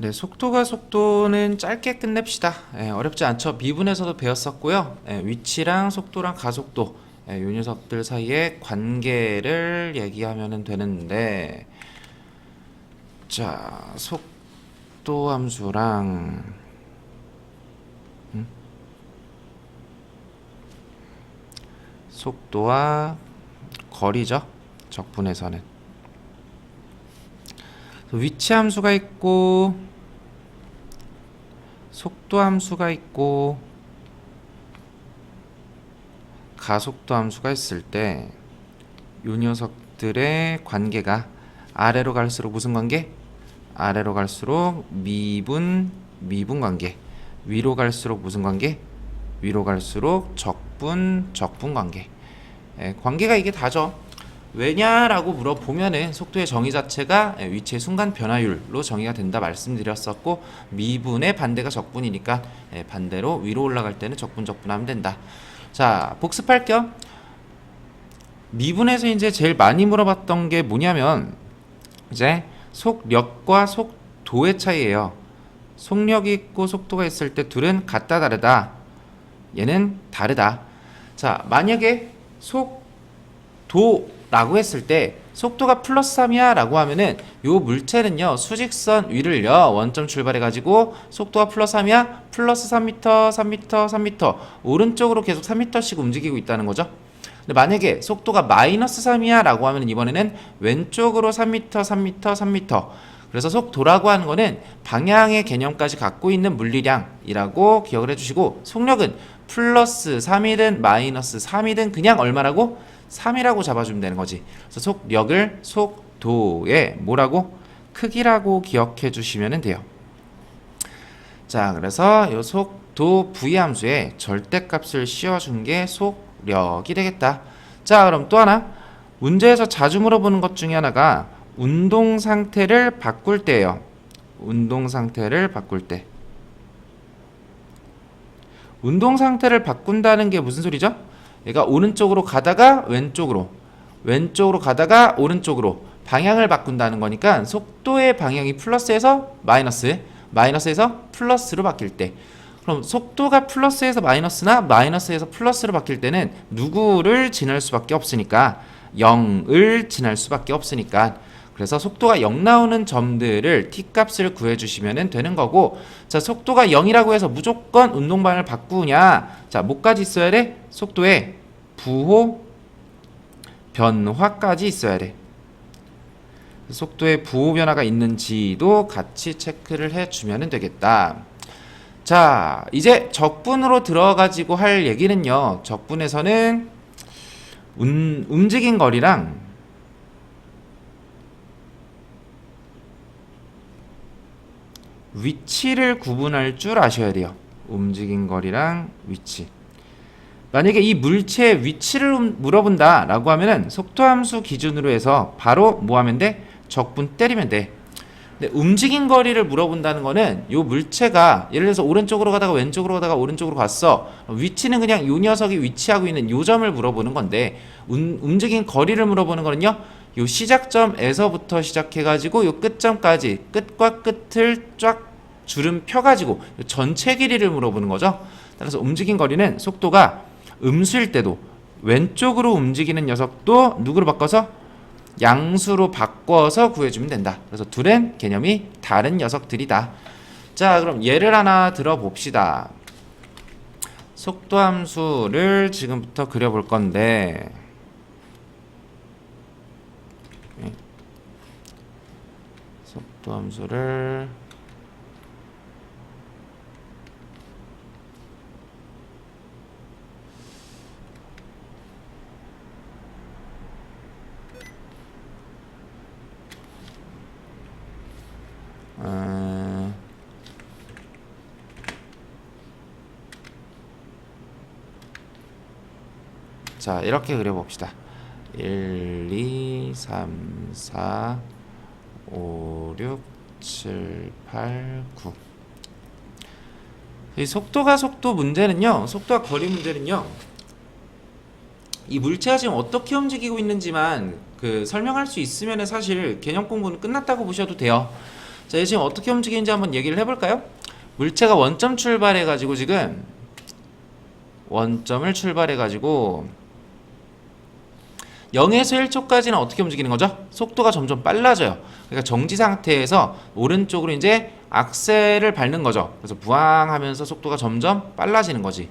네, 속도는 짧게 끝냅시다. 어렵지 않죠. 미분에서도 배웠었고요. 위치랑 속도랑 가속도, 이 녀석들 사이의 관계를 얘기하면 되는데, 자, 속도 함수랑 속도와 거리죠. 적분에서는 위치 함수가 있고 속도 함수가 있고 가속도 함수가 있을 때 이 녀석들의 관계가 아래로 갈수록 무슨 관계? 아래로 갈수록 미분 관계. 위로 갈수록 무슨 관계? 위로 갈수록 적분 관계. 관계가 이게 다죠. 왜냐라고 물어보면은 속도의 정의 자체가 위치의 순간 변화율로 정의가 된다 말씀드렸었고, 미분의 반대가 적분이니까 반대로 위로 올라갈 때는 적분 하면 된다. 자, 복습할 겸 미분에서 이제 제일 많이 물어봤던 게 뭐냐면 이제 속력과 속도의 차이예요. 속력이 있고 속도가 있을 때 둘은 같다 다르다. 얘는 다르다. 자, 만약에 속도라고 했을 때 속도가 플러스 3이야 라고 하면은 요 물체는요 수직선 위를요 원점 출발해 가지고 속도가 플러스 3이야 플러스 3m 3m 3m 오른쪽으로 계속 3m씩 움직이고 있다는 거죠. 근데 만약에 속도가 마이너스 3이야 라고 하면 이번에는 왼쪽으로 3m 3m 3m, 그래서 속도라고 하는 거는 방향의 개념까지 갖고 있는 물리량이라고 기억을 해주시고, 속력은 플러스 3이든 마이너스 3이든 그냥 얼마라고? 3이라고 잡아주면 되는 거지. 그래서 속력을 속도의 뭐라고? 크기라고 기억해 주시면 돼요. 자, 그래서 이 속도 V함수에 절대값을 씌워준 게 속력이 되겠다. 자, 그럼 또 하나 문제에서 자주 물어보는 것 중에 하나가 운동 상태를 바꿀 때예요. 운동 상태를 바꿀 때. 운동 상태를 바꾼다는 게 무슨 소리죠? 얘가 오른쪽으로 가다가 왼쪽으로, 왼쪽으로 가다가 오른쪽으로 방향을 바꾼다는 거니까 속도의 방향이 플러스에서 마이너스, 마이너스에서 플러스로 바뀔 때, 그럼 속도가 플러스에서 마이너스나 마이너스에서 플러스로 바뀔 때는 누구를 지날 수밖에 없으니까 0을 지날 수밖에 없으니까, 그래서 속도가 0 나오는 점들을 t값을 구해주시면 되는 거고, 자, 속도가 0이라고 해서 무조건 운동 방향을 바꾸냐? 자, 뭐까지 있어야 돼? 속도에 부호 변화까지 있어야 돼. 속도에 부호 변화가 있는지도 같이 체크를 해주면 되겠다. 자, 이제 적분으로 들어가지고 할 얘기는요, 적분에서는 움직인 거리랑 위치를 구분할 줄 아셔야 돼요. 움직인 거리랑 위치. 만약에 이 물체의 위치를 물어본다 라고 하면은 속도함수 기준으로 해서 바로 뭐 하면 돼? 적분 때리면 돼. 근데 움직인 거리를 물어본다는 거는 요 물체가 예를 들어서 오른쪽으로 가다가 왼쪽으로 가다가 오른쪽으로 갔어. 위치는 그냥 요 녀석이 위치하고 있는 요 점을 물어보는 건데, 움직인 거리를 물어보는 거는요, 요 시작점에서부터 시작해가지고 요 끝점까지 끝과 끝을 쫙 주름 펴가지고 전체 길이를 물어보는 거죠. 따라서 움직인 거리는 속도가 음수일 때도 왼쪽으로 움직이는 녀석도 누구로 바꿔서? 양수로 바꿔서 구해주면 된다. 그래서 둘은 개념이 다른 녀석들이다. 자, 그럼 예를 하나 들어봅시다. 속도함수를 지금부터 그려볼 건데, 속도함수를 자, 이렇게 그려봅시다. 1, 2, 3, 4, 5, 6, 7, 8, 9. 이 속도가 속도 문제는요, 속도와 거리 문제는요, 이 물체가 지금 어떻게 움직이고 있는지만 설명할 수 있으면 사실 개념 공부는 끝났다고 보셔도 돼요. 자, 얘 지금 어떻게 움직이는지 한번 얘기를 해볼까요? 물체가 원점 출발해가지고 지금 원점을 출발해가지고 0에서 1초까지는 어떻게 움직이는 거죠? 속도가 점점 빨라져요. 그러니까 정지 상태에서 오른쪽으로 이제 악셀을 밟는 거죠. 그래서 부항하면서 속도가 점점 빨라지는 거지.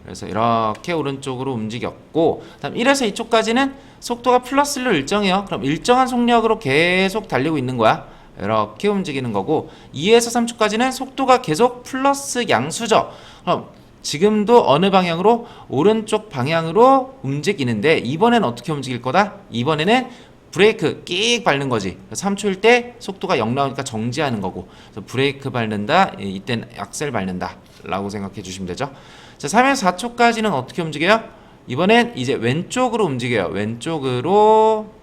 그래서 이렇게 오른쪽으로 움직였고, 다음 1에서 2초까지는 속도가 플러스로 일정해요. 그럼 일정한 속력으로 계속 달리고 있는 거야. 이렇게 움직이는 거고, 2에서 3초까지는 속도가 계속 플러스 양수죠. 그럼 지금도 어느 방향으로? 오른쪽 방향으로 움직이는데, 이번에는 어떻게 움직일 거다? 이번에는 브레이크 끽 밟는 거지. 3초일 때 속도가 0 나오니까 정지하는 거고, 그래서 브레이크 밟는다, 이때는 악셀 밟는다 라고 생각해 주시면 되죠. 자, 3에서 4초까지는 어떻게 움직여요? 이번엔 이제 왼쪽으로 움직여요. 왼쪽으로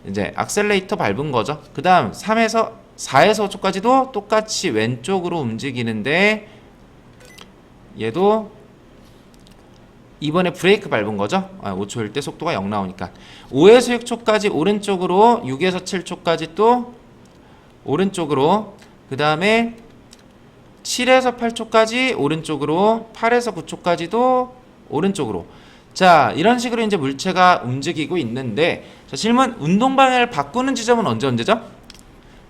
이제 악셀레이터 밟은 거죠. 그 다음 4에서 5초까지도 똑같이 왼쪽으로 움직이는데, 얘도 이번에 브레이크 밟은 거죠. 5초일 때 속도가 0 나오니까. 5에서 6초까지 오른쪽으로, 6에서 7초까지 또 오른쪽으로, 그 다음에 7에서 8초까지 오른쪽으로, 8에서 9초까지도 오른쪽으로. 자, 이런 식으로 이제 물체가 움직이고 있는데, 자, 질문, 운동 방향을 바꾸는 지점은 언제죠?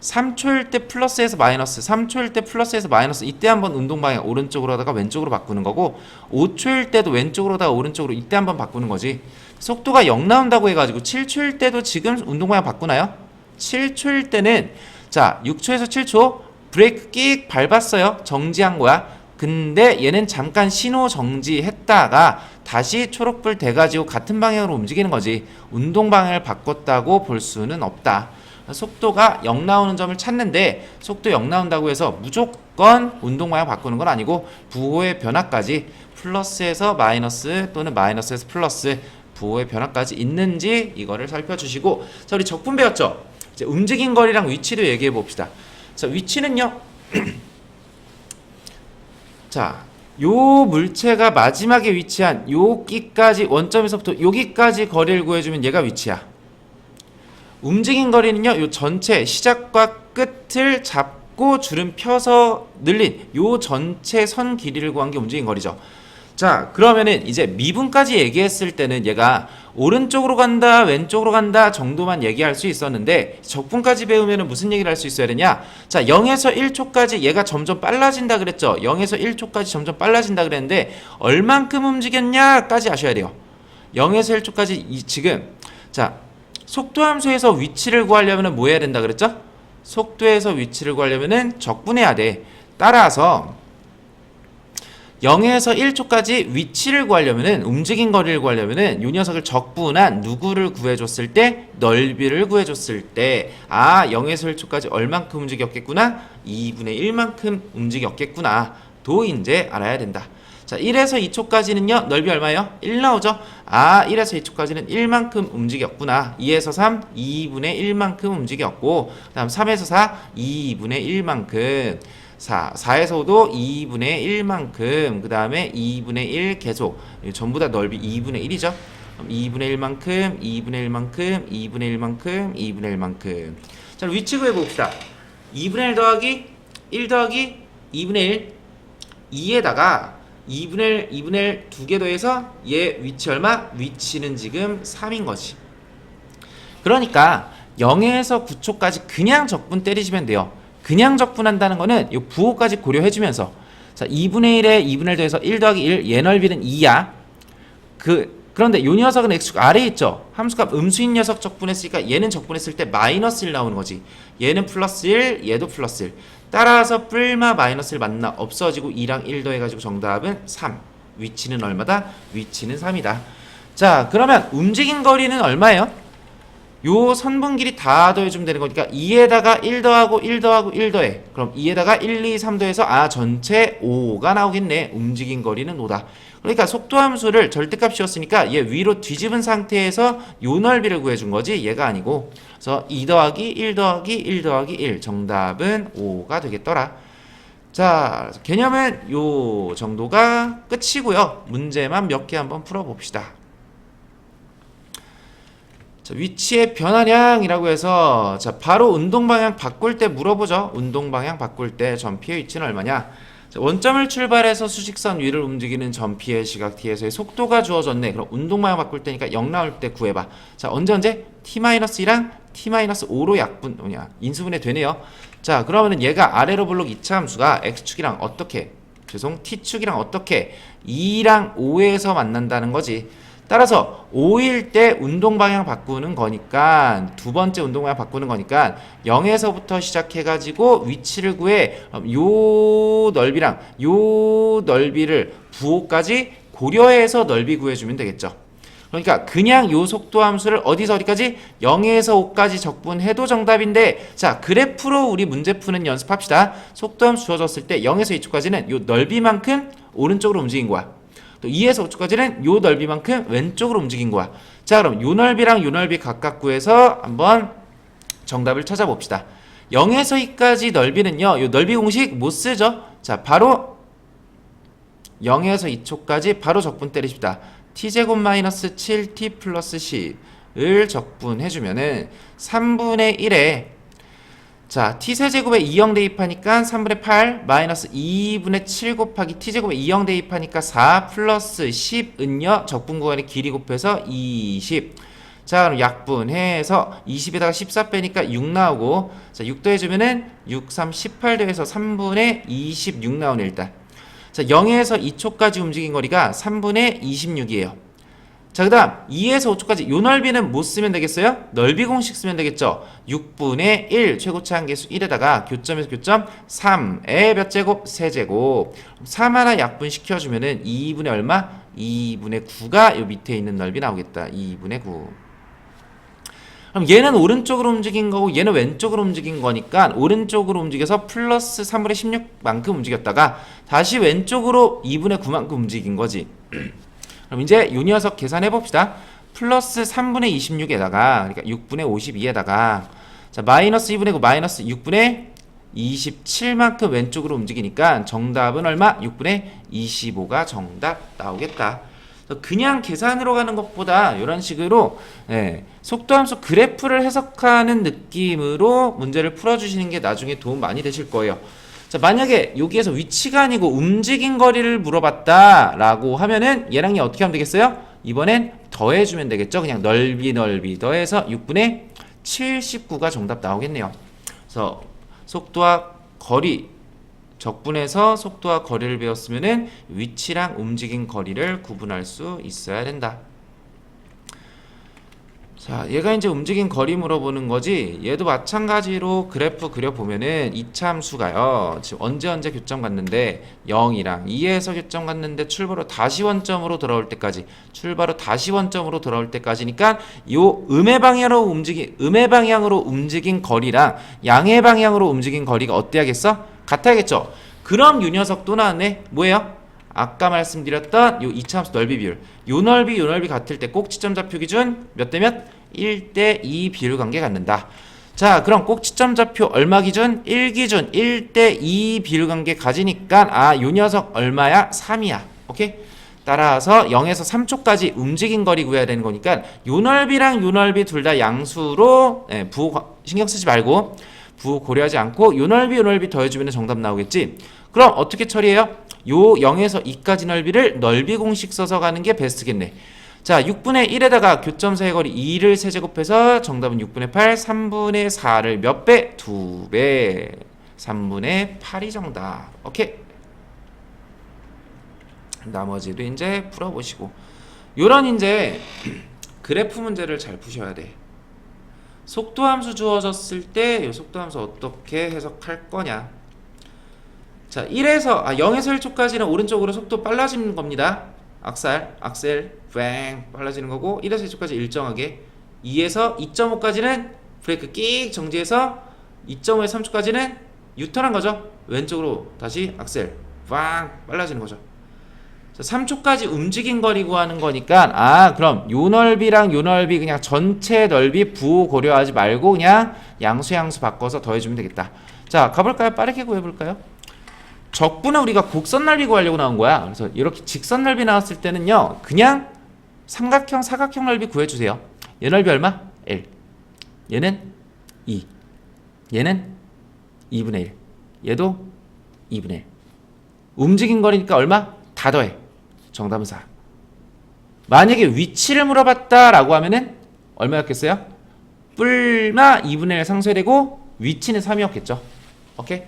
3초일 때 플러스에서 마이너스, 3초일 때 플러스에서 마이너스, 이때 한번 운동 방향 오른쪽으로 하다가 왼쪽으로 바꾸는 거고, 5초일 때도 왼쪽으로 하다가 오른쪽으로, 이때 한번 바꾸는 거지. 속도가 0 나온다고 해가지고 7초일 때도 지금 운동 방향 바꾸나요? 7초일 때는, 자, 6초에서 7초 브레이크 끽 밟았어요. 정지한 거야. 근데 얘는 잠깐 신호 정지했다가 다시 초록불 돼가지고 같은 방향으로 움직이는 거지. 운동 방향을 바꿨다고 볼 수는 없다. 속도가 0 나오는 점을 찾는데, 속도 0 나온다고 해서 무조건 운동 방향 바꾸는 건 아니고, 부호의 변화까지 플러스에서 마이너스 또는 마이너스에서 플러스 부호의 변화까지 있는지 이거를 살펴주시고, 자, 우리 적분 배웠죠? 이제 움직인 거리랑 위치도 얘기해 봅시다. 자, 위치는요. 자, 요 물체가 마지막에 위치한 여기까지, 원점에서부터 여기까지 거리를 구해주면 얘가 위치야. 움직인 거리는요, 요 전체 시작과 끝을 잡고 주름 펴서 늘린 요 전체 선 길이를 구한 게 움직인 거리죠. 자, 그러면은 이제 미분까지 얘기했을 때는 얘가 오른쪽으로 간다, 왼쪽으로 간다 정도만 얘기할 수 있었는데, 적분까지 배우면은 무슨 얘기를 할 수 있어야 되냐? 자, 0에서 1초까지 얘가 점점 빨라진다 그랬죠. 0에서 1초까지 점점 빨라진다 그랬는데, 얼만큼 움직였냐까지 아셔야 돼요. 0에서 1초까지 지금, 자, 속도함수에서 위치를 구하려면 뭐 해야 된다 그랬죠? 속도에서 위치를 구하려면 적분해야 돼. 따라서 0에서 1초까지 위치를 구하려면, 움직인 거리를 구하려면 이 녀석을 적분한 누구를 구해줬을 때? 넓이를 구해줬을 때, 아, 0에서 1초까지 얼만큼 움직였겠구나? 2분의 1만큼 움직였겠구나 도 이제 알아야 된다. 자, 1에서 2초까지는요, 넓이 얼마예요? 1 나오죠? 아, 1에서 2초까지는 1만큼 움직였구나. 2에서 3, 2분의 1만큼 움직였고, 그 다음 3에서 4, 2분의 1만큼. 4에서 5도 2분의 1만큼. 그 다음에 2분의 1 계속. 전부 다 넓이 2분의 1이죠? 2분의 1만큼, 2분의 1만큼, 2분의 1만큼, 2분의 1만큼. 자, 위치 구해봅시다. 2분의 1 더하기 1 더하기 2분의 1. 2에다가 2분의 1 두 개 더해서 얘 위치 얼마? 위치는 지금 3인 거지. 그러니까 0에서 9초까지 그냥 적분 때리시면 돼요. 그냥 적분한다는 거는 이 부호까지 고려해주면서, 자, 2분의 1에 2분의 1 더해서 1 더하기 1, 얘 넓이는 2야. 그런데 이 녀석은 x축 아래에 있죠. 함수값 음수인 녀석 적분했으니까 얘는 적분했을 때 마이너스 1 나오는 거지. 얘는 플러스 1, 얘도 플러스 1. 따라서 뿔마 마이너스 1 맞나? 없어지고 2랑 1 더해가지고 정답은 3. 위치는 얼마다? 위치는 3이다. 자, 그러면 움직인 거리는 얼마예요? 요 선분 길이 다 더해주면 되는 거니까 2에다가 1 더하고 1 더하고 1 더해. 그럼 2에다가 1, 2, 3 더해서, 아, 전체 5가 나오겠네. 움직인 거리는 5다. 그러니까 속도함수를 절대값이었으니까 얘 위로 뒤집은 상태에서 요 넓이를 구해준 거지, 얘가 아니고. 그래서 2 더하기 1 더하기 1 더하기 1, 정답은 5가 되겠더라. 자, 개념은 요 정도가 끝이고요. 문제만 몇 개 한번 풀어봅시다. 자, 위치의 변화량이라고 해서 자, 바로 운동 방향 바꿀 때 물어보죠. 운동 방향 바꿀 때 전피의 위치는 얼마냐? 자, 원점을 출발해서 수직선 위를 움직이는 전피의 시각 t에서의 속도가 주어졌네. 그럼 운동 방향 바꿀 때니까 0 나올 때 구해봐. 자, 언제 t-2랑 t-5로 약분 인수분해 되네요. 자, 그러면은 얘가 아래로 볼록 이차 함수가 x축이랑 어떻게 t축이랑 어떻게 2랑 5에서 만난다는 거지. 따라서 5일 때 운동 방향 바꾸는 거니까 두 번째 운동 방향 바꾸는 거니까 0에서부터 시작해 가지고 위치를 구해. 요 넓이랑 요 넓이를 부호까지 고려해서 넓이 구해주면 되겠죠. 그러니까 그냥 요 속도 함수를 어디서 어디까지 0에서 5까지 적분해도 정답인데, 자, 그래프로 우리 문제 푸는 연습합시다. 속도 함수 주어졌을 때 0에서 2초까지는 요 넓이만큼 오른쪽으로 움직인 거야. 또 2에서 5초까지는 요 넓이만큼 왼쪽으로 움직인 거야. 자, 그럼 요 넓이랑 요 넓이 각각 구해서 한번 정답을 찾아봅시다. 0에서 2까지 넓이는요, 요 넓이 공식 못 쓰죠? 자, 바로 0에서 2초까지 바로 적분 때리십시다. t제곱 마이너스 7t 플러스 10을 적분해주면은 3분의 1에 자, t세제곱에 2형 대입하니까 3분의 8 마이너스 2분의 7 곱하기 t제곱에 2형 대입하니까 4 플러스 10은요 적분 구간의 길이 곱해서 20. 자, 그럼 약분해서 20에다가 14 빼니까 6 나오고, 자, 6 더해주면은 6, 3, 18 더해서 3분의 26 나오네. 일단 자, 0에서 2초까지 움직인 거리가 3분의 26이에요. 자, 그 다음 2에서 5초까지 요 넓이는 못 쓰면 되겠어요? 넓이 공식 쓰면 되겠죠. 6분의 1 최고차 한계수 1에다가 교점에서 교점 3의 몇 제곱? 세제곱. 3 하나 약분시켜주면은 2분의 얼마? 2분의 9가 요 밑에 있는 넓이 나오겠다. 2분의 9. 그럼 얘는 오른쪽으로 움직인 거고 얘는 왼쪽으로 움직인 거니까 오른쪽으로 움직여서 플러스 3분의 16만큼 움직였다가 다시 왼쪽으로 2분의 9만큼 움직인 거지. 그럼 이제 요 녀석 계산해 봅시다. 플러스 3분의 26에다가 그러니까 6분의 52에다가 자, 마이너스 2분의 9 마이너스 6분의 27만큼 왼쪽으로 움직이니까 정답은 얼마? 6분의 25가 정답 나오겠다. 그냥 계산으로 가는 것보다 이런 식으로 속도함수 그래프를 해석하는 느낌으로 문제를 풀어주시는 게 나중에 도움 많이 되실 거예요. 자, 만약에 여기에서 위치가 아니고 움직인 거리를 물어봤다 라고 하면은 얘랑 얘 어떻게 하면 되겠어요? 이번엔 더해주면 되겠죠. 그냥 넓이 더해서 6분의 79가 정답 나오겠네요. 그래서 속도와 거리 적분해서 속도와 거리를 배웠으면은 위치랑 움직인 거리를 구분할 수 있어야 된다. 자, 얘가 이제 움직인 거리 물어보는 거지. 얘도 마찬가지로 그래프 그려보면은 이차 함수가요. 지금 언제 교점 갔는데 0이랑 2에서 교점 갔는데 출발로 다시 원점으로 돌아올 때까지 때까지니까 요 음의 방향으로 움직인 거리랑 양의 방향으로 움직인 거리가 어때야겠어? 같아야겠죠. 그럼 요 녀석 또 나왔네. 뭐예요? 아까 말씀드렸던 요 이차함수 넓이 비율. 요 넓이 같을 때 꼭지점 좌표 기준 몇 대 몇? 1대 2 비율 관계 갖는다. 자, 그럼 꼭지점 좌표 얼마 기준? 1 기준 1대 2 비율 관계 가지니까 요 녀석 얼마야? 3이야. 오케이? 따라서 0에서 3초까지 움직인 거리 구해야 되는 거니까 요 넓이랑 요 넓이 둘 다 양수로 부호 신경 쓰지 말고 부호 고려하지 않고 요 넓이 더해주면 정답 나오겠지. 그럼 어떻게 처리해요? 요 0에서 2까지 넓이를 넓이 공식 써서 가는 게 베스트겠네. 자, 6분의 1에다가 교점 사이 거리 2를 세제곱해서 정답은 6분의 8, 3분의 4를 몇 배? 2배. 3분의 8이 정답. 오케이. 나머지도 이제 풀어보시고. 요런 이제 그래프 문제를 잘 푸셔야 돼. 속도함수 주어졌을 때 이 속도함수 어떻게 해석할 거냐. 자, 0에서 1초까지는 오른쪽으로 속도 빨라지는 겁니다. 악셀 뱅 빨라지는 거고 1에서 2초까지 일정하게 2에서 2.5까지는 브레이크 끽 정지해서 2.5에서 3초까지는 유턴한 거죠. 왼쪽으로 다시 악셀 빵 빨라지는 거죠. 자, 3초까지 움직인 거리 구하는 거니까 그럼 요 넓이랑 요 넓이 그냥 전체 넓이 부호 고려하지 말고 그냥 양수 바꿔서 더해주면 되겠다. 자, 가볼까요? 빠르게 구해볼까요? 적분은 우리가 곡선 넓이 구하려고 나온 거야. 그래서 이렇게 직선 넓이 나왔을 때는요 그냥 삼각형 사각형 넓이 구해주세요. 얘 넓이 얼마? 1. 얘는 2. 얘는 2분의 1. 얘도 2분의 1. 움직인 거리니까 얼마? 다 더해. 정답은 4. 만약에 위치를 물어봤다라고 하면은 얼마였겠어요? 뿔마 2분의 1 상쇄되고 위치는 3이었겠죠. 오케이?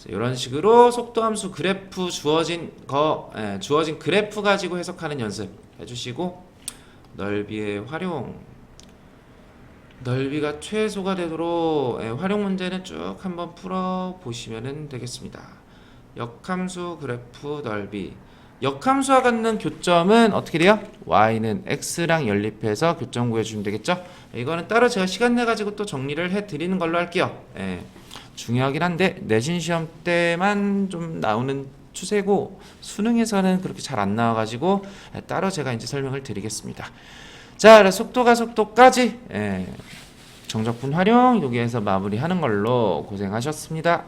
이런 식으로 속도함수 그래프 주어진 그래프 가지고 해석하는 연습 해주시고, 넓이의 활용, 넓이가 최소가 되도록 활용 문제는 쭉 한번 풀어 보시면 되겠습니다. 역함수 그래프 넓이, 역함수와 갖는 교점은 어떻게 돼요? y는 x랑 연립해서 교점 구해주면 되겠죠. 이거는 따로 제가 시간 내 가지고 또 정리를 해 드리는 걸로 할게요. 중요하긴 한데 내신 시험 때만 좀 나오는 추세고, 수능에서는 그렇게 잘 안 나와가지고 따로 제가 이제 설명을 드리겠습니다. 자, 속도가 속도까지 정적분 활용 여기에서 마무리하는 걸로. 고생하셨습니다.